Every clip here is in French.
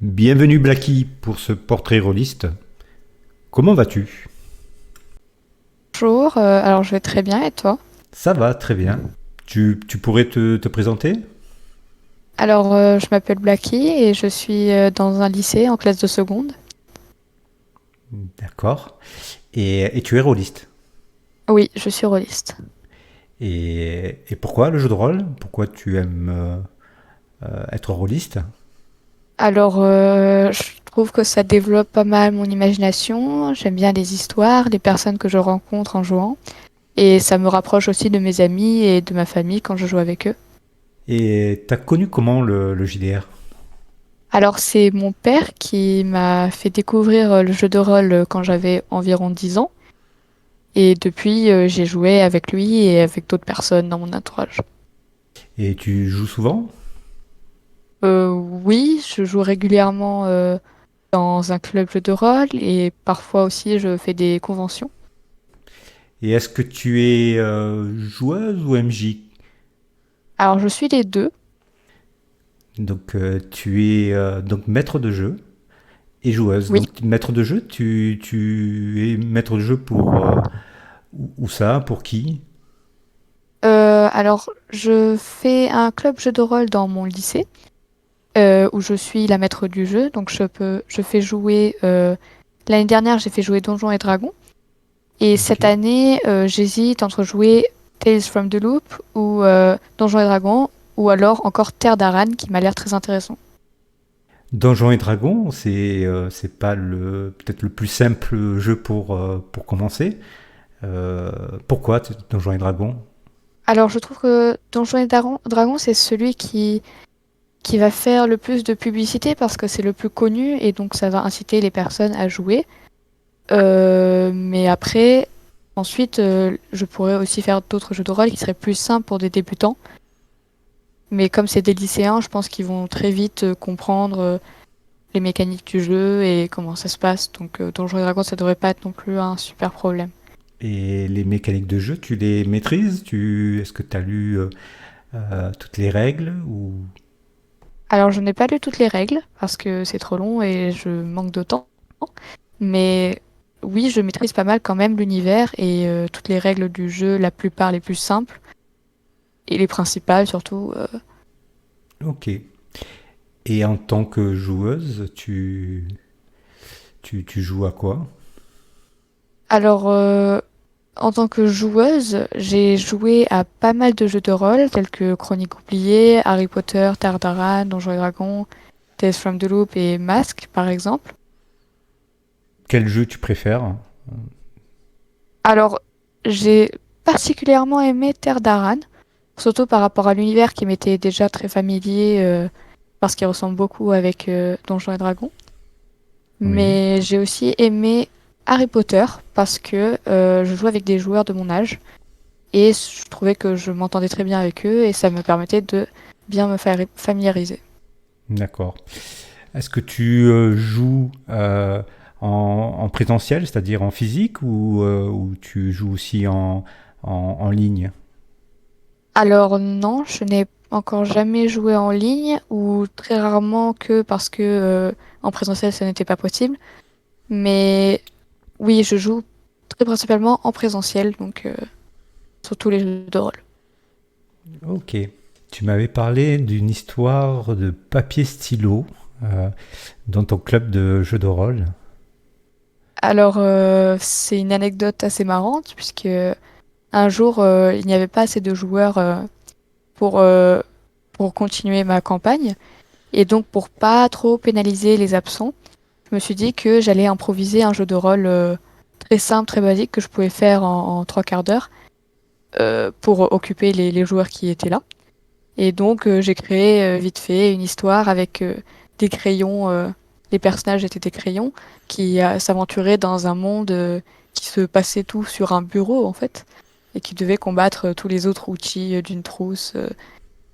Bienvenue Blacky pour ce portrait rôliste. Comment vas-tu? Bonjour, alors je vais très bien et toi? Ça va, très bien. Tu pourrais te présenter? Alors je m'appelle Blacky et je suis dans un lycée en classe de seconde. D'accord. Et tu es rôliste. Oui, je suis rôliste. Et pourquoi le jeu de rôle? Pourquoi tu aimes être rôliste? Alors je trouve que ça développe pas mal mon imagination, j'aime bien les histoires, les personnes que je rencontre en jouant et ça me rapproche aussi de mes amis et de ma famille quand je joue avec eux. Et t'as connu comment le JDR? Alors c'est mon père qui m'a fait découvrir le jeu de rôle quand j'avais environ 10 ans et depuis j'ai joué avec lui et avec d'autres personnes dans mon entourage. Et tu joues souvent? Oui, je joue régulièrement dans un club jeu de rôle et parfois aussi je fais des conventions. Et est-ce que tu es joueuse ou MJ? Alors je suis les deux. Donc tu es donc maître de jeu et joueuse. Oui. Donc maître de jeu, tu es maître de jeu pour où ça? Pour qui? Alors je fais un club jeu de rôle dans mon lycée où je suis la maître du jeu. Donc je fais jouer. L'année dernière j'ai fait jouer Donjons et Dragons et Ok. cette année j'hésite entre jouer Tales from the Loop ou Donjons et Dragons ou alors encore Terre d'Aran qui m'a l'air très intéressant. Donjons et Dragons, c'est pas le peut-être le plus simple jeu pour commencer. Euh, Pourquoi Donjons et Dragons? Alors je trouve que Dragons c'est celui qui va faire le plus de publicité parce que c'est le plus connu et donc ça va inciter les personnes à jouer. Mais après, ensuite, je pourrais aussi faire d'autres jeux de rôle qui seraient plus simples pour des débutants. Mais comme c'est des lycéens, je pense qu'ils vont très vite comprendre les mécaniques du jeu et comment ça se passe. Donc Donjons et Dragons, ça devrait pas être non plus un super problème. Et les mécaniques de jeu, tu les maîtrises? Est-ce que tu as lu toutes les règles ou... Alors je n'ai pas lu toutes les règles parce que c'est trop long et je manque de temps. Mais oui, je maîtrise pas mal quand même l'univers et toutes les règles du jeu, la plupart les plus simples et les principales surtout. Ok. Et en tant que joueuse, tu joues à quoi? Alors, en tant que joueuse, j'ai joué à pas mal de jeux de rôle tels que Chroniques oubliées, Harry Potter, Terre d'Aran, Donjons et Dragons, Tales from the Loop et Mask par exemple. Quel jeu tu préfères? Alors, j'ai particulièrement aimé Terre d'Aran, surtout par rapport à l'univers qui m'était déjà très familier parce qu'il ressemble beaucoup avec Donjons et Dragons. Oui. Mais j'ai aussi aimé Harry Potter parce que je joue avec des joueurs de mon âge et je trouvais que je m'entendais très bien avec eux et ça me permettait de bien me familiariser. D'accord. Est-ce que tu joues en présentiel, c'est-à-dire en physique, ou tu joues aussi en ligne? Alors non, je n'ai encore jamais joué en ligne ou très rarement que parce que en présentiel ça n'était pas possible. Mais oui, je joue très principalement en présentiel, donc sur tous les jeux de rôle. Ok. Tu m'avais parlé d'une histoire de papier stylo dans ton club de jeux de rôle. Alors c'est une anecdote assez marrante puisque un jour il n'y avait pas assez de joueurs pour, euh, pour continuer ma campagne et donc pour pas trop pénaliser les absents, je me suis dit que j'allais improviser un jeu de rôle très simple, très basique que je pouvais faire en trois quarts d'heure pour occuper les joueurs qui étaient là. Et donc, j'ai créé vite fait une histoire avec des crayons. Les personnages étaient des crayons qui s'aventuraient dans un monde qui se passait tout sur un bureau, en fait, et qui devaient combattre tous les autres outils d'une trousse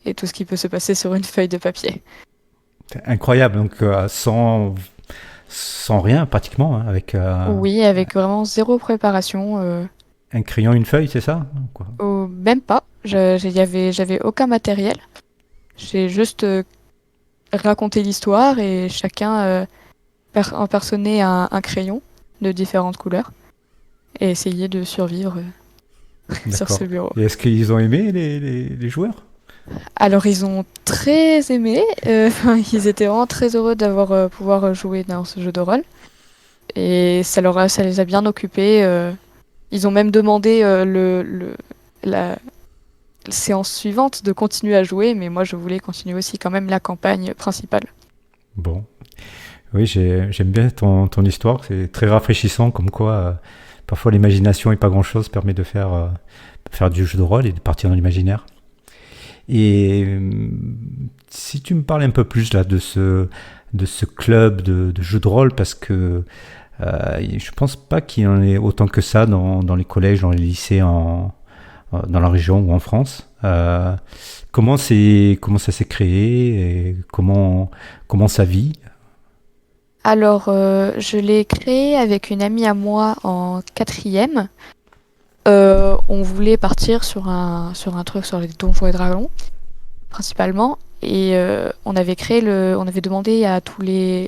et tout ce qui peut se passer sur une feuille de papier. C'est incroyable, donc sans rien pratiquement, hein, avec Oui, avec vraiment zéro préparation. un crayon, une feuille, c'est ça? Quoi. Même pas. J'avais aucun matériel. J'ai juste raconter l'histoire et chacun impersonner un crayon de différentes couleurs et essayer de survivre sur ce D'accord. bureau. Et est-ce qu'ils ont aimé les joueurs? Alors ils ont très aimé, ils étaient vraiment très heureux d'avoir pouvoir jouer dans ce jeu de rôle et ça les a bien occupés. Ils ont même demandé la séance suivante de continuer à jouer, mais moi je voulais continuer aussi quand même la campagne principale. Bon. Oui, j'aime bien ton histoire. C'est très rafraîchissant, comme quoi parfois l'imagination et pas grand-chose permet de faire du jeu de rôle et de partir dans l'imaginaire. Et si tu me parles un peu plus là de ce club de jeux de rôle, parce que je pense pas qu'il y en ait autant que ça dans les collèges, dans les lycées, dans la région ou en France. Comment ça s'est créé et comment ça vit? Alors je l'ai créé avec une amie à moi en quatrième. On voulait partir sur un truc sur les donjons et dragons principalement et on avait demandé à tous le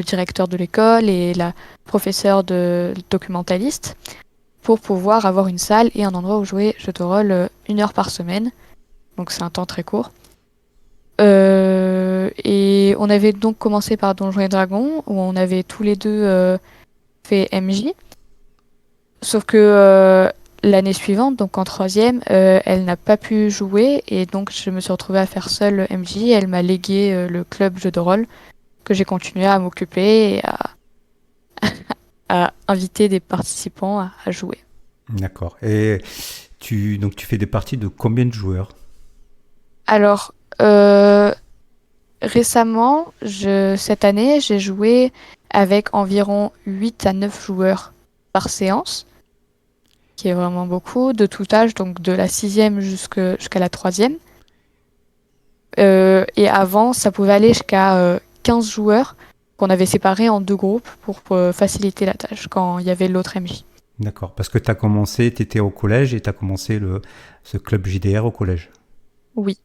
directeur de l'école et la professeure de documentaliste pour pouvoir avoir une salle et un endroit où jouer jeu de rôle 1 heure par semaine. Donc c'est un temps très court. Et on avait donc commencé par Donjons et Dragons, où on avait tous les deux fait MJ. Sauf que l'année suivante, donc en troisième, elle n'a pas pu jouer, et donc je me suis retrouvée à faire seule MJ. Elle m'a légué le club jeu de rôle, que j'ai continué à m'occuper et à inviter des participants à jouer. D'accord. Et donc tu fais des parties de combien de joueurs? Alors, récemment, cette année, j'ai joué avec environ 8 à 9 joueurs par séance, qui est vraiment beaucoup, de tout âge, donc de la sixième jusqu'à la troisième. Et avant, ça pouvait aller jusqu'à 15 joueurs qu'on avait séparés en deux groupes pour faciliter la tâche quand il y avait l'autre MJ. D'accord. Parce que tu étais au collège et tu as commencé ce club JDR au collège. Oui.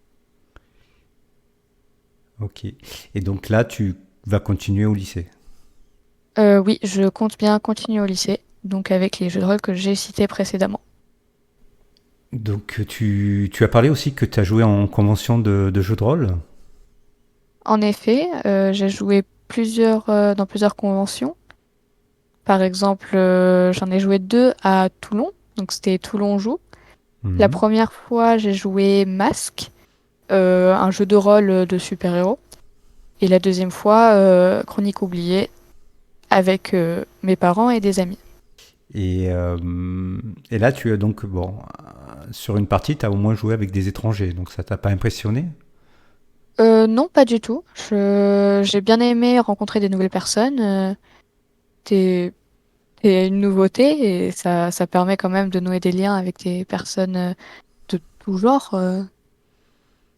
Ok. Et donc là, tu vas continuer au lycée. Oui, je compte bien continuer au lycée, donc avec les jeux de rôle que j'ai cités précédemment. Donc tu as parlé aussi que tu as joué en convention de jeu de rôle. En effet, j'ai joué dans plusieurs conventions. Par exemple, j'en ai joué deux à Toulon, donc c'était Toulon Joue. La Mhm. première fois, j'ai joué Masque, un jeu de rôle de super-héros. Et la deuxième fois, Chronique oubliée, avec mes parents et des amis. Et, euh, et là, tu as donc, bon, sur une partie, tu as au moins joué avec des étrangers, donc ça t'a pas impressionné? Non, pas du tout. J'ai bien aimé rencontrer des nouvelles personnes. C'est c'est une nouveauté et ça permet quand même de nouer des liens avec des personnes de tout genre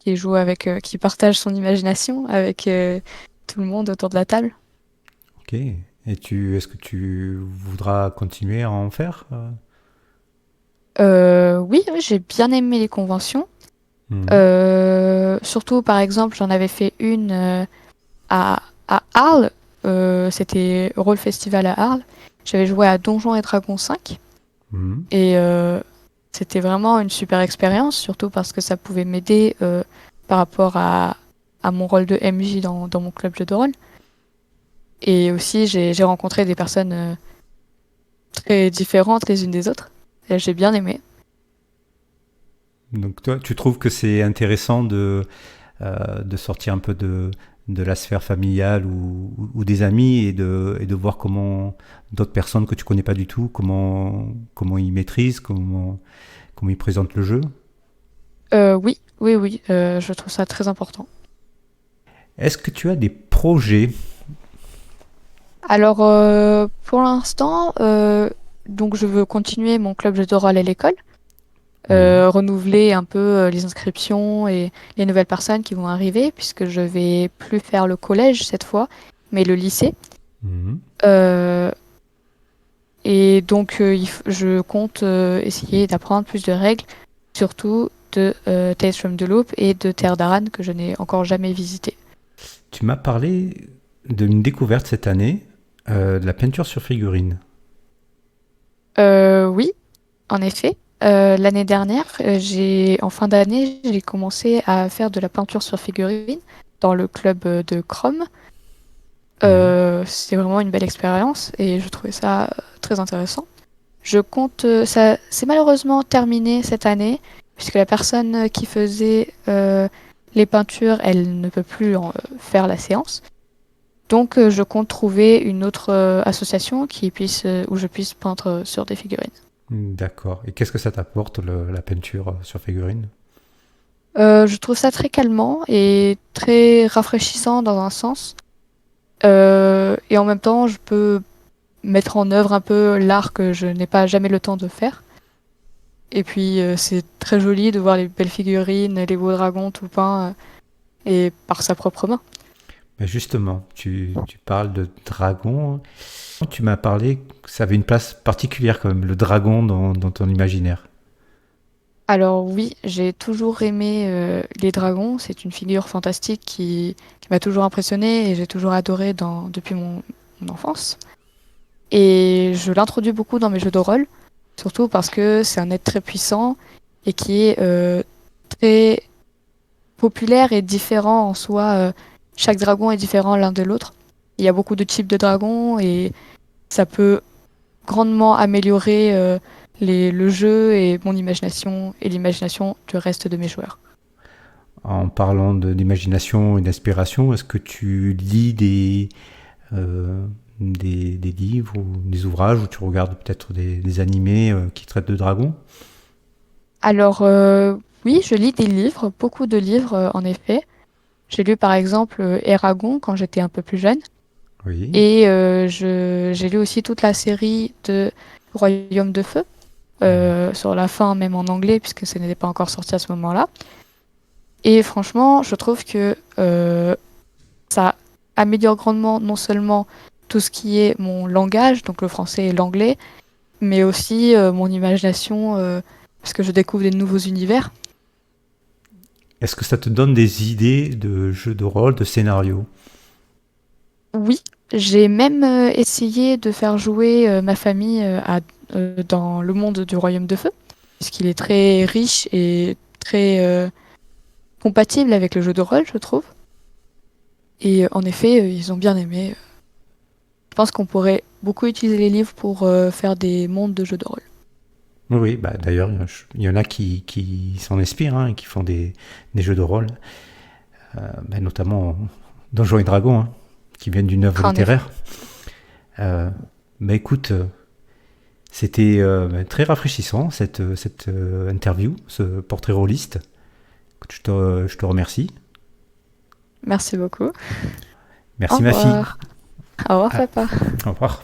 qui partagent son imagination avec tout le monde autour de la table. Ok. Et est-ce que tu voudras continuer à en faire? Oui, oui, j'ai bien aimé les conventions. Mhm. Surtout, par exemple, j'en avais fait une à Arles. C'était Rôle Festival à Arles. J'avais joué à Donjons et Dragons 5. Mhm. Et c'était vraiment une super expérience, surtout parce que ça pouvait m'aider par rapport à mon rôle de MJ dans mon club jeu de rôle. Et aussi, j'ai rencontré des personnes très différentes les unes des autres. Et j'ai bien aimé. Donc toi, tu trouves que c'est intéressant de sortir un peu de la sphère familiale ou des amis et de voir comment d'autres personnes que tu connais pas du tout, comment ils maîtrisent, comment ils présentent le jeu. Oui, oui, oui, je trouve ça très important. Est-ce que tu as des projets? Alors, pour l'instant, donc je veux continuer mon club jeu de rôle à l'école, Oui. renouveler un peu les inscriptions et les nouvelles personnes qui vont arriver, puisque je vais plus faire le collège cette fois, mais le lycée. Mhm. Euh, et donc, je compte essayer d'apprendre plus de règles, surtout de Tales from the Loop et de Terre d'Aran, que je n'ai encore jamais visité. Tu m'as parlé d'une découverte cette année, de la peinture sur figurine. Oui, en effet. L'année dernière, en fin d'année, j'ai commencé à faire de la peinture sur figurine dans le club de Chrome. Oui. C'était vraiment une belle expérience et je trouvais ça très intéressant. Ça, c'est malheureusement terminé cette année puisque la personne qui faisait les peintures, elle ne peut plus faire la séance. Donc, je compte trouver une autre association où je puisse peindre sur des figurines. D'accord. Et qu'est-ce que ça t'apporte, la peinture sur figurine? Je trouve ça très calmant et très rafraîchissant dans un sens. Et en même temps, je peux mettre en œuvre un peu l'art que je n'ai pas jamais le temps de faire. Et puis, c'est très joli de voir les belles figurines, les beaux dragons tout peints et par sa propre main. Ben justement, tu parles de dragon. Tu m'as parlé que ça avait une place particulière quand même, le dragon dans ton imaginaire. Alors oui, j'ai toujours aimé les dragons. C'est une figure fantastique qui m'a toujours impressionnée et j'ai toujours adoré depuis mon enfance. Et je l'introduis beaucoup dans mes jeux de rôle, surtout parce que c'est un être très puissant et qui est très populaire et différent en soi. Chaque dragon est différent l'un de l'autre. Il y a beaucoup de types de dragons et ça peut grandement améliorer le jeu et mon imagination et l'imagination du reste de mes joueurs. En parlant d'imagination et d'inspiration, est-ce que tu lis euh, des livres ou des ouvrages ou tu regardes peut-être des animés qui traitent de dragons? Alors oui, je lis des livres, beaucoup de livres en effet. J'ai lu par exemple Eragon quand j'étais un peu plus jeune. Oui. Et j'ai lu aussi toute la série de Royaume de Feu, sur la fin même en anglais, puisque ce n'était pas encore sorti à ce moment-là. Et franchement, je trouve que ça améliore grandement non seulement tout ce qui est mon langage, donc le français et l'anglais, mais aussi mon imagination, parce que je découvre des nouveaux univers. Est-ce que ça te donne des idées de jeux de rôle, de scénarios? Oui, j'ai même essayé de faire jouer ma famille dans le monde du Royaume de Feu, puisqu'il est très riche et très compatible avec le jeu de rôle, je trouve. Et en effet, ils ont bien aimé. Je pense qu'on pourrait beaucoup utiliser les livres pour faire des mondes de jeux de rôle. Oui, oui, bah, d'ailleurs, il y en a qui s'en inspirent hein, et qui font des jeux de rôle, bah, notamment Donjons et Dragons, hein, qui viennent d'une œuvre En effet. littéraire. Euh, Bah écoute, c'était très rafraîchissant cette interview, ce portrait rôliste. Je te remercie. Merci beaucoup. Au Merci ma fille. revoir. Au revoir, Ah, papa. au revoir.